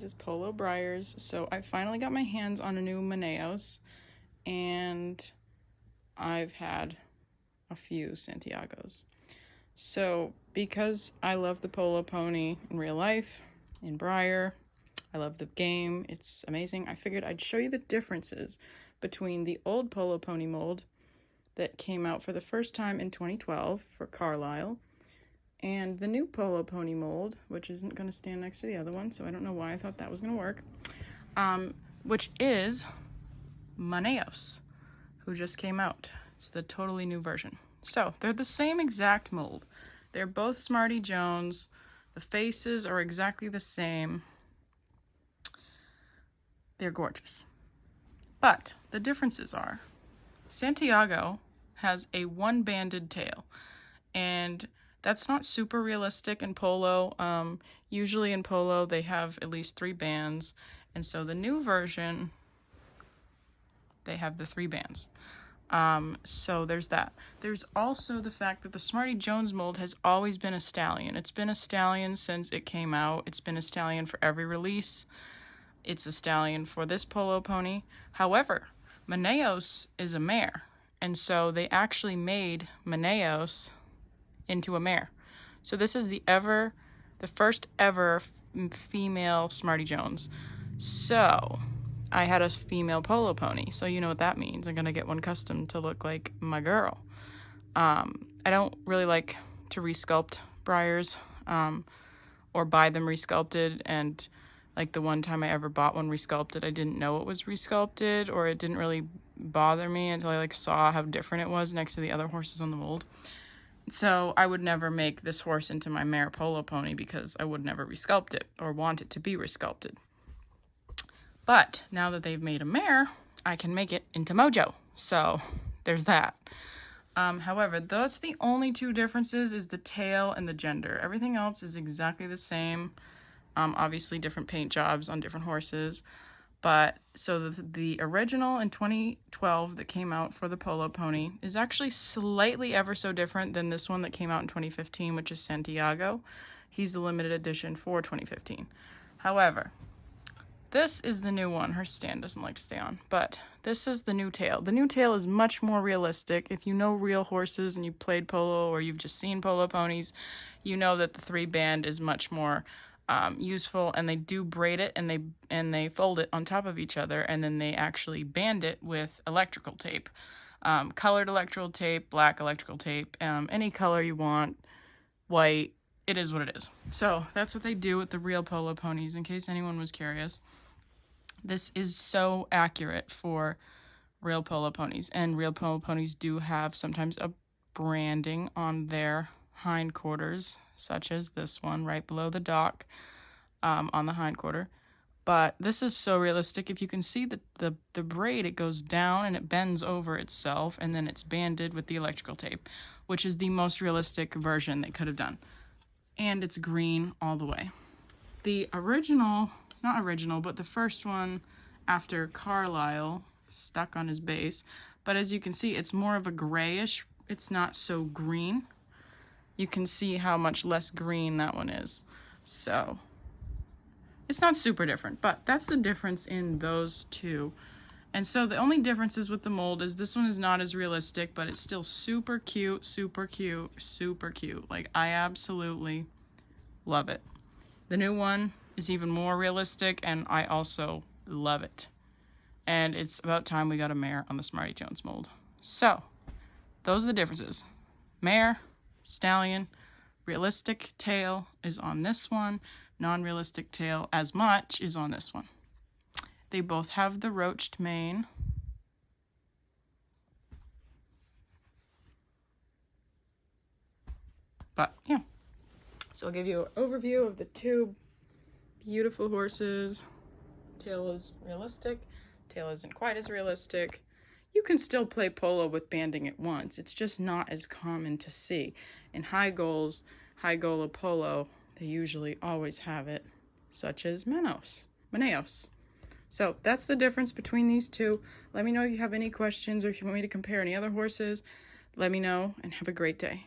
This is Polo BREYER's. So I finally got my hands on a new Manaos, and I've had a few Santiagos. So because I love the Polo pony in real life, in BREYER, I love the game, it's amazing, I figured I'd show you the differences between the old Polo pony mold that came out for the first time in 2012 for Carlisle, and the new Polo pony mold, which isn't going to stand next to the other one, so I don't know why I thought that was going to work, which is Manaos, who just came out. It's the totally new version. So they're the same exact mold. They're both Smarty Jones. The faces are exactly the same. They're gorgeous. But the differences are Santiago has a one-banded tail, and that's not super realistic in Polo. Usually in Polo they have at least 3 bands, and so the new version, they have the 3 bands. So there's that. There's also the fact that the Smarty Jones mold has always been a stallion. It's been a stallion since it came out. It's been a stallion for every release. It's a stallion for this Polo pony. However, Manaos is a mare, and so they actually made Manaos into a mare. So this is the first ever female Smarty Jones. So I had a female Polo pony, so you know what that means. I'm gonna get one custom to look like my girl. I don't really like to resculpt BREYERs, or buy them resculpted, and like the one time I ever bought one resculpted, I didn't know it was resculpted, or it didn't really bother me until I saw how different it was next to the other horses on the mold. So I would never make this horse into my mare Polo pony because I would never resculpt it or want it to be resculpted. But now that they've made a mare, I can make it into Mojo. So there's that. However, that's the only 2 differences, is the tail and the gender. Everything else is exactly the same. Obviously different paint jobs on different horses. But so the original in 2012 that came out for the Polo pony is actually slightly ever so different than this one that came out in 2015, which is Santiago. He's the limited edition for 2015. However, this is the new one. Her stand doesn't like to stay on, but this is the new tail. The new tail is much more realistic. If you know real horses and you've played Polo, or you've just seen Polo ponies, you know that the 3 band is much more useful, and they do braid it, and they fold it on top of each other, and then they actually band it with electrical tape, colored electrical tape, black electrical tape, any color you want, white. It is what it is. So that's what they do with the real Polo ponies, in case anyone was curious. This is so accurate for real Polo ponies, and real Polo ponies do have sometimes a branding on their hindquarters, such as this one right below the dock, on the hindquarter. But this is so realistic. If you can see the braid, it goes down and it bends over itself, and then it's banded with the electrical tape, which is the most realistic version they could have done. And it's green all the way. The original, not original, but the first one after Carlisle stuck on his base, but as you can see, it's more of a grayish. It's not so green. You can see how much less green that one is. So it's not super different, but that's the difference in those 2. And so the only differences with the mold is this one is not as realistic, but it's still super cute, super cute, super cute. Like, I absolutely love it. The new one is even more realistic, and I also love it. And it's about time we got a mare on the Smarty Jones mold. So those are the differences. Mare, stallion, realistic tail is on this one, non-realistic tail as much is on this one. They both have the roached mane. But yeah, so I'll give you an overview of the 2 beautiful horses. Tail is realistic, tail isn't quite as realistic. You can still play Polo with banding at once. It's just not as common to see. In high goal Polo, they usually always have it, such as Manaos. So that's the difference between these 2. Let me know if you have any questions, or if you want me to compare any other horses. Let me know, and have a great day.